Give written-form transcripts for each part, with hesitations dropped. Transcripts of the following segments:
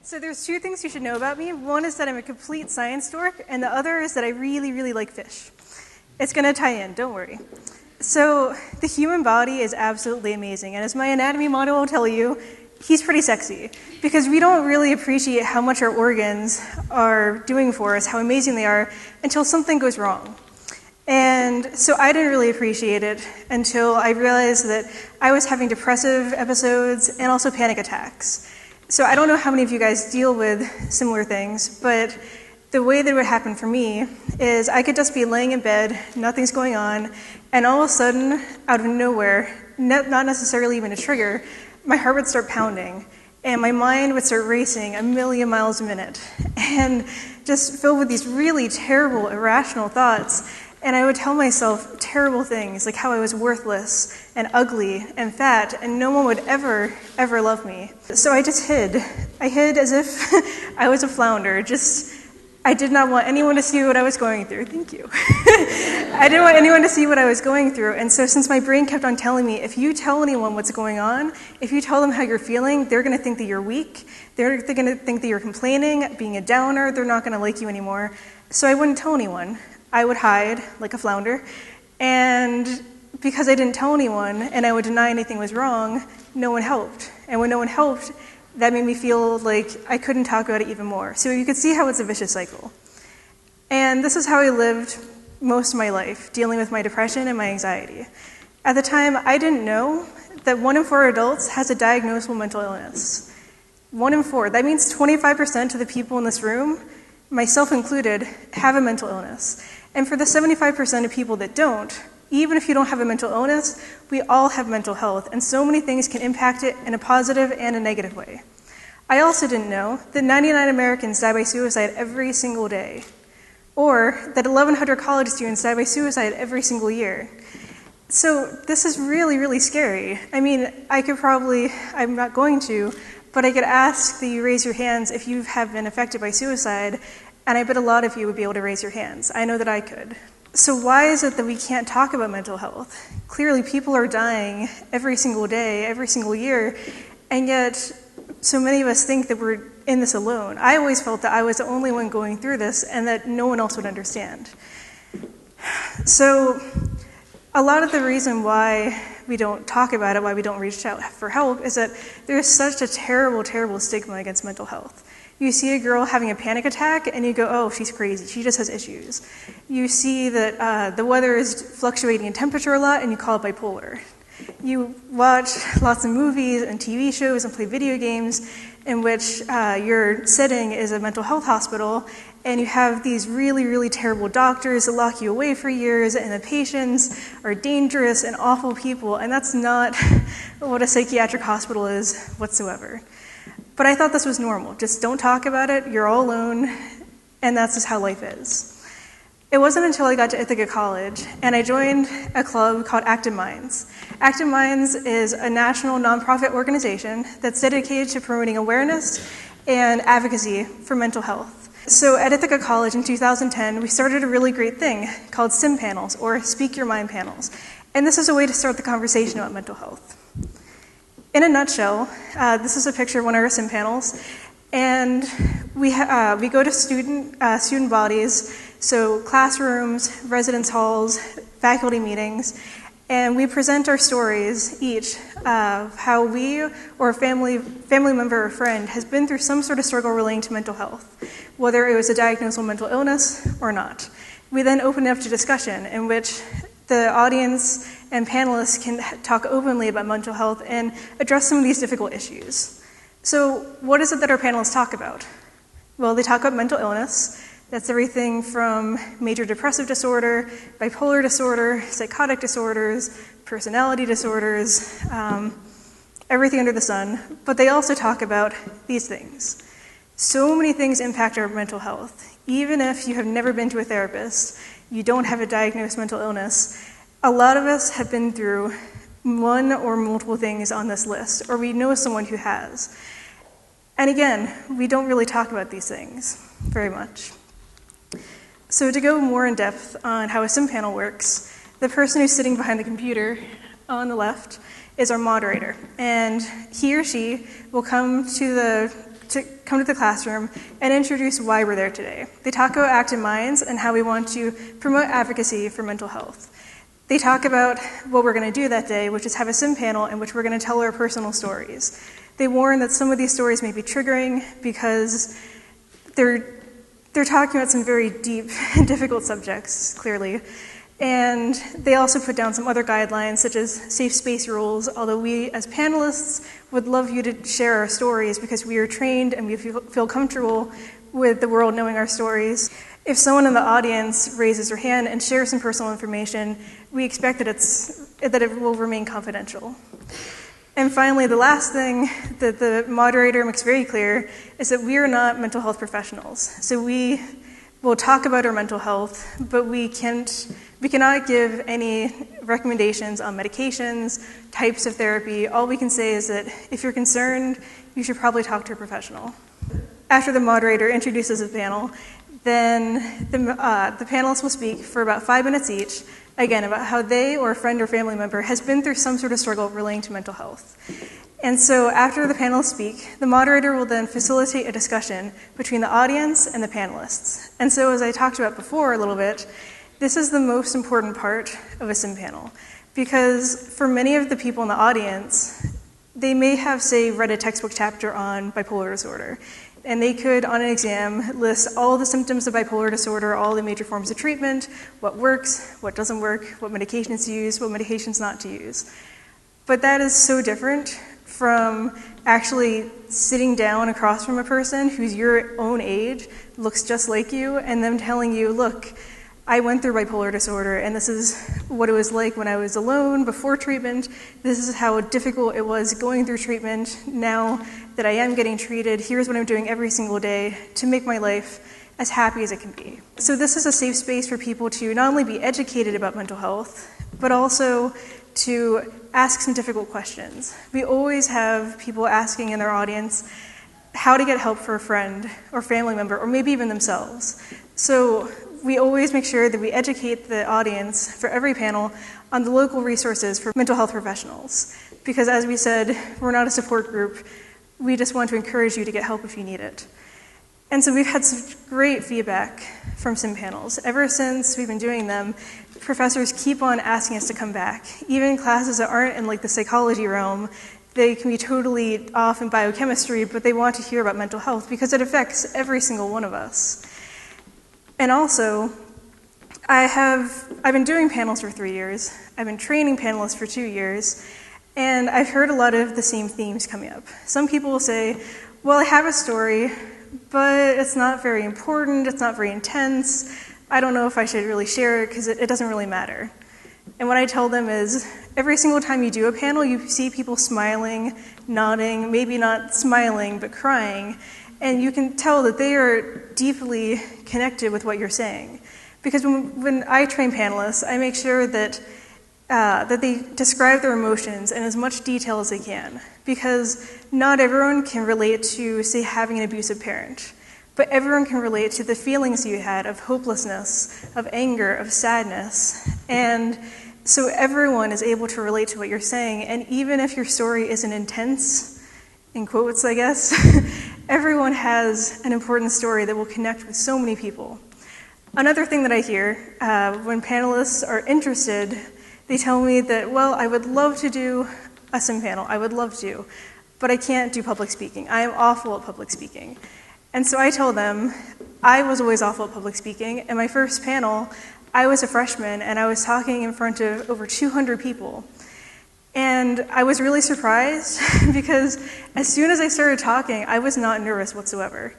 So there's two things you should know about me. One is that I'm a complete science dork, and the other is that I really, really like fish. It's going to tie in, don't worry. So the human body is absolutely amazing, and as my anatomy model will tell you, he's pretty sexy, because we don't really appreciate how much our organs are doing for us, how amazing they are, until something goes wrong. And so I didn't really appreciate it until I realized that I was having depressive episodes and also panic attacks. So I don't know how many of you guys deal with similar things, but the way that it would happen for me is I could just be laying in bed, nothing's going on, and all of a sudden, out of nowhere, not necessarily even a trigger, my heart would start pounding, and my mind would start racing 1,000,000 miles a minute, and just filled with these really terrible, irrational thoughts. And I would tell myself terrible things, like how I was worthless and ugly and fat, and no one would ever, ever love me. So I just hid. I hid as if I was a flounder. I did not want anyone to see what I was going through. Thank you. I didn't want anyone to see what I was going through. And so since my brain kept on telling me, if you tell anyone what's going on, if you tell them how you're feeling, they're going to think that you're weak. They're going to think that you're complaining, being a downer. They're not going to like you anymore. So I wouldn't tell anyone. I would hide like a flounder, and because I didn't tell anyone and I would deny anything was wrong, no one helped. And when no one helped, that made me feel like I couldn't talk about it even more. So you could see how it's a vicious cycle. And this is how I lived most of my life, dealing with my depression and my anxiety. At the time, I didn't know that 1 in 4 adults has a diagnosable mental illness. 1 in 4. That means 25% of the people in this room, myself included, have a mental illness. And for the 75% of people that don't, even if you don't have a mental illness, we all have mental health, and so many things can impact it in a positive and a negative way. I also didn't know that 99 Americans die by suicide every single day, or that 1,100 college students die by suicide every single year. So this is really, really scary. I mean, I'm not going to, but I could ask that you raise your hands if you have been affected by suicide, and I bet a lot of you would be able to raise your hands. I know that I could. So why is it that we can't talk about mental health? Clearly, people are dying every single day, every single year, and yet so many of us think that we're in this alone. I always felt that I was the only one going through this and that no one else would understand. So a lot of the reason why we don't talk about it, why we don't reach out for help, is that there's such a terrible, terrible stigma against mental health. You see a girl having a panic attack, and you go, oh, she's crazy. She just has issues. You see that the weather is fluctuating in temperature a lot, and you call it bipolar. You watch lots of movies and TV shows and play video games in which your setting is a mental health hospital, and you have these really, really terrible doctors that lock you away for years, and the patients are dangerous and awful people, and that's not what a psychiatric hospital is whatsoever. But I thought this was normal. Just don't talk about it, you're all alone, and that's just how life is. It wasn't until I got to Ithaca College and I joined a club called Active Minds. Active Minds is a national nonprofit organization that's dedicated to promoting awareness and advocacy for mental health. So at Ithaca College in 2010, we started a really great thing called SIM panels, or Speak Your Mind panels. And this is a way to start the conversation about mental health. In a nutshell, this is a picture of one of our SIM panels, and we go to student bodies, so classrooms, residence halls, faculty meetings, and we present our stories each of how we or a family member or friend has been through some sort of struggle relating to mental health, whether it was a diagnosable mental illness or not. We then open it up to discussion in which the audience and panelists can talk openly about mental health and address some of these difficult issues. So what is it that our panelists talk about? Well, they talk about mental illness. That's everything from major depressive disorder, bipolar disorder, psychotic disorders, personality disorders, everything under the sun. But they also talk about these things. So many things impact our mental health. Even if you have never been to a therapist, you don't have a diagnosed mental illness, a lot of us have been through one or multiple things on this list, or we know someone who has. And again, we don't really talk about these things very much. So to go more in depth on how a SIM panel works, the person who's sitting behind the computer on the left is our moderator, and he or she will come to to come to the classroom and introduce why we're there today. They talk about Active Minds and how we want to promote advocacy for mental health. They talk about what we're going to do that day, which is have a sim panel in which we're going to tell our personal stories. They warn that some of these stories may be triggering because they're talking about some very deep and difficult subjects, clearly. And they also put down some other guidelines, such as safe space rules, although we, as panelists, would love you to share our stories because we are trained and we feel comfortable with the world knowing our stories. If someone in the audience raises their hand and shares some personal information, we expect that it will remain confidential. And finally, the last thing that the moderator makes very clear is that we are not mental health professionals. So we will talk about our mental health, but we cannot give any recommendations on medications, types of therapy. All we can say is that if you're concerned, you should probably talk to a professional. After the moderator introduces the panel, then the panelists will speak for about 5 minutes each, again, about how they or a friend or family member has been through some sort of struggle relating to mental health. And so after the panelists speak, the moderator will then facilitate a discussion between the audience and the panelists. And so as I talked about before a little bit, this is the most important part of a sim panel, because for many of the people in the audience, they may have, say, read a textbook chapter on bipolar disorder. And they could, on an exam, list all the symptoms of bipolar disorder, all the major forms of treatment, what works, what doesn't work, what medications to use, what medications not to use. But that is so different from actually sitting down across from a person who's your own age, looks just like you, and them telling you, look, I went through bipolar disorder, and this is what it was like when I was alone before treatment. This is how difficult it was going through treatment. Now that I am getting treated, here's what I'm doing every single day to make my life as happy as it can be. So this is a safe space for people to not only be educated about mental health, but also to ask some difficult questions. We always have people asking in their audience how to get help for a friend or family member, or maybe even themselves. So we always make sure that we educate the audience for every panel on the local resources for mental health professionals. Because as we said, we're not a support group. We just want to encourage you to get help if you need it. And so we've had some great feedback from sim panels. Ever since we've been doing them, professors keep on asking us to come back. Even classes that aren't in like the psychology realm, they can be totally off in biochemistry, but they want to hear about mental health because it affects every single one of us. And also, I've been doing panels for 3 years. I've been training panelists for 2 years, and I've heard a lot of the same themes coming up. Some people will say, well, I have a story, but it's not very important, it's not very intense. I don't know if I should really share it because it doesn't really matter. And what I tell them is, every single time you do a panel, you see people smiling, nodding, maybe not smiling, but crying, and you can tell that they are deeply connected with what you're saying. Because when I train panelists, I make sure that they describe their emotions in as much detail as they can. Because not everyone can relate to, say, having an abusive parent. But everyone can relate to the feelings you had of hopelessness, of anger, of sadness. And so everyone is able to relate to what you're saying. And even if your story isn't intense, in quotes, I guess, everyone has an important story that will connect with so many people. Another thing that I hear when panelists are interested, they tell me that, well, I would love to do a sim panel. I would love to, but I can't do public speaking. I am awful at public speaking. And so I tell them, I was always awful at public speaking. In my first panel, I was a freshman, and I was talking in front of over 200 people. And I was really surprised because as soon as I started talking, I was not nervous whatsoever.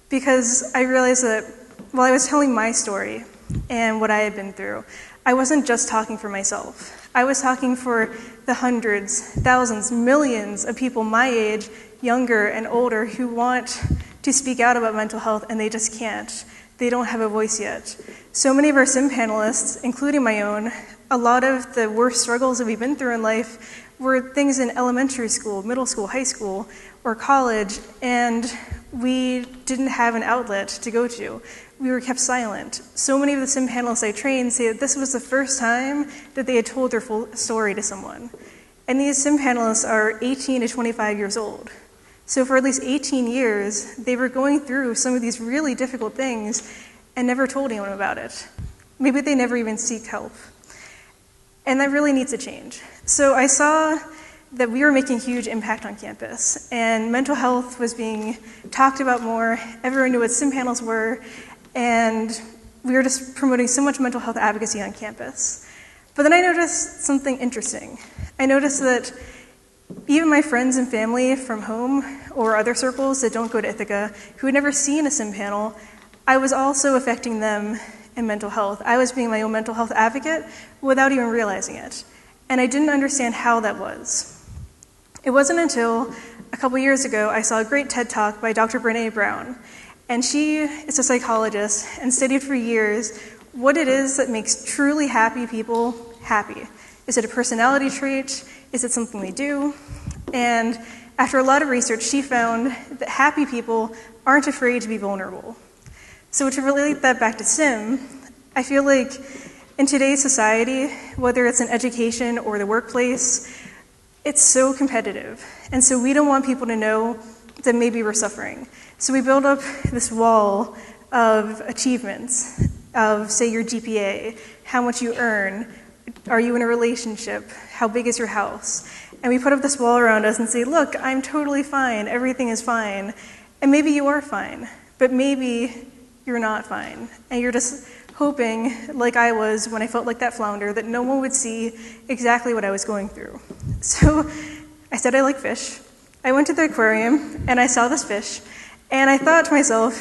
Because I realized that while I was telling my story and what I had been through, I wasn't just talking for myself. I was talking for the hundreds, thousands, millions of people my age, younger and older, who want to speak out about mental health and they just can't. They don't have a voice yet. So many of our sim panelists, including my own, a lot of the worst struggles that we've been through in life were things in elementary school, middle school, high school, or college, and we didn't have an outlet to go to. We were kept silent. So many of the sim panelists I trained say that this was the first time that they had told their full story to someone. And these sim panelists are 18 to 25 years old. So for at least 18 years, they were going through some of these really difficult things and never told anyone about it. Maybe they never even seeked help. And that really needs to change. So I saw that we were making huge impact on campus, and mental health was being talked about more. Everyone knew what SIM panels were, and we were just promoting so much mental health advocacy on campus. But then I noticed something interesting. I noticed that even my friends and family from home or other circles that don't go to Ithaca, who had never seen a SIM panel, I was also affecting them in mental health. I was being my own mental health advocate without even realizing it. And I didn't understand how that was. It wasn't until a couple years ago I saw a great TED Talk by Dr. Brené Brown. And she is a psychologist and studied for years what it is that makes truly happy people happy. Is it a personality trait? Is it something they do? And after a lot of research, she found that happy people aren't afraid to be vulnerable. So to relate that back to SIM, I feel like in today's society, whether it's in education or the workplace, it's so competitive. And so we don't want people to know that maybe we're suffering. So we build up this wall of achievements, of, say, your GPA, how much you earn, are you in a relationship, how big is your house? And we put up this wall around us and say, look, I'm totally fine, everything is fine. And maybe you are fine, but maybe you're not fine. And you're just hoping, like I was when I felt like that flounder, that no one would see exactly what I was going through. So I said I like fish. I went to the aquarium and I saw this fish, and I thought to myself,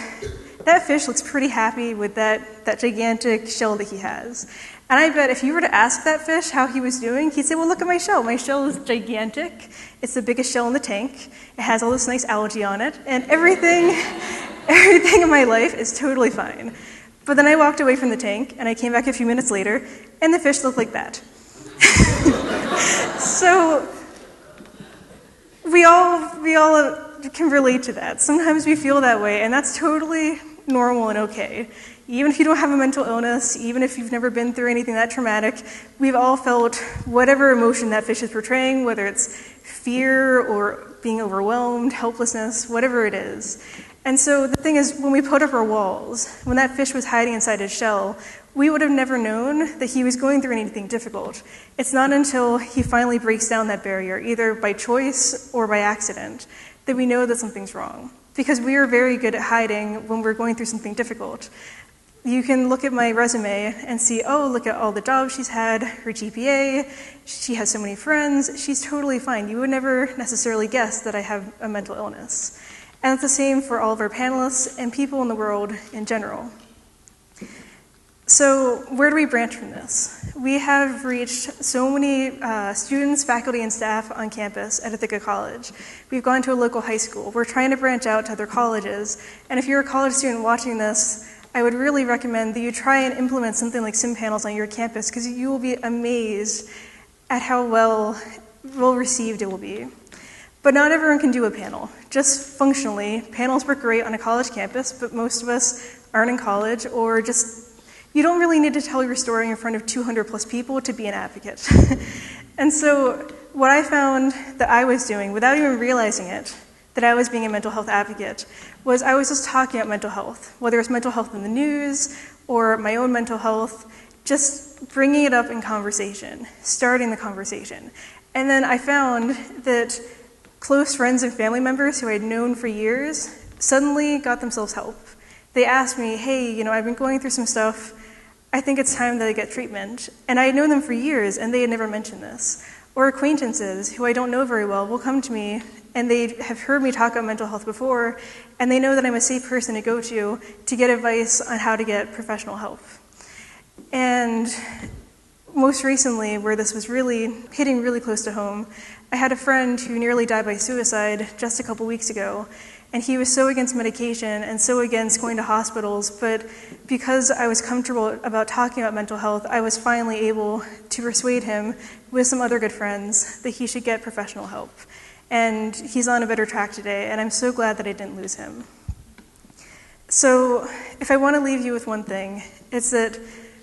that fish looks pretty happy with that gigantic shell that he has. And I bet if you were to ask that fish how he was doing, he'd say, well, look at my shell. My shell is gigantic. It's the biggest shell in the tank. It has all this nice algae on it. And everything in my life is totally fine. But then I walked away from the tank, and I came back a few minutes later, and the fish looked like that. So we all can relate to that. Sometimes we feel that way, and that's totally normal and okay. Even if you don't have a mental illness, even if you've never been through anything that traumatic, we've all felt whatever emotion that fish is portraying, whether it's fear or being overwhelmed, helplessness, whatever it is. And so the thing is, when we put up our walls, when that fish was hiding inside his shell, we would have never known that he was going through anything difficult. It's not until he finally breaks down that barrier, either by choice or by accident, that we know that something's wrong. Because we are very good at hiding when we're going through something difficult. You can look at my resume and see, oh, look at all the jobs she's had, her GPA, she has so many friends, she's totally fine. You would never necessarily guess that I have a mental illness. And it's the same for all of our panelists and people in the world in general. So where do we branch from this? We have reached so many students, faculty, and staff on campus at Ithaca College. We've gone to a local high school. We're trying to branch out to other colleges. And if you're a college student watching this, I would really recommend that you try and implement something like SIM panels on your campus, because you will be amazed at how well received it will be. But not everyone can do a panel. Just functionally, panels work great on a college campus, but most of us aren't in college, or just, you don't really need to tell your story in front of 200 plus people to be an advocate. And so what I found that I was doing, without even realizing it, that I was being a mental health advocate, was I was just talking about mental health, whether it's mental health in the news or my own mental health, just bringing it up in conversation, starting the conversation. And then I found that close friends and family members who I had known for years suddenly got themselves help. They asked me, hey, I've been going through some stuff. I think it's time that I get treatment. And I had known them for years, and they had never mentioned this. Or acquaintances who I don't know very well will come to me, and they have heard me talk about mental health before, and they know that I'm a safe person to go to get advice on how to get professional help. And most recently, where this was really hitting really close to home, I had a friend who nearly died by suicide just a couple weeks ago, and he was so against medication and so against going to hospitals, but because I was comfortable about talking about mental health, I was finally able to persuade him with some other good friends that he should get professional help. And he's on a better track today, and I'm so glad that I didn't lose him. So if I want to leave you with one thing, it's that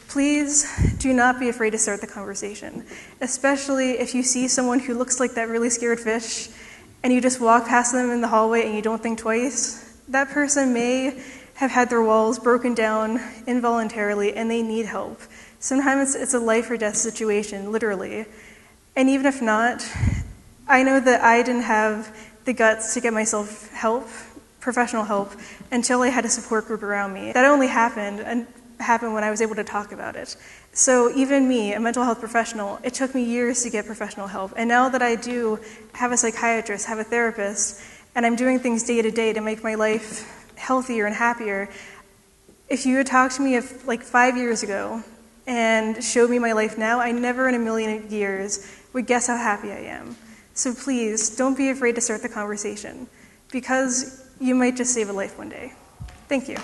please do not be afraid to start the conversation, especially if you see someone who looks like that really scared fish and you just walk past them in the hallway and you don't think twice, that person may have had their walls broken down involuntarily and they need help. Sometimes it's a life or death situation, literally. And even if not, I know that I didn't have the guts to get myself help, professional help, until I had a support group around me. That only happened when I was able to talk about it. So even me, a mental health professional, it took me years to get professional help. And now that I do have a psychiatrist, have a therapist, and I'm doing things day to day to make my life healthier and happier, if you had talked to me like 5 years ago and showed me my life now, I never in a million years would guess how happy I am. So please, don't be afraid to start the conversation, because you might just save a life one day. Thank you.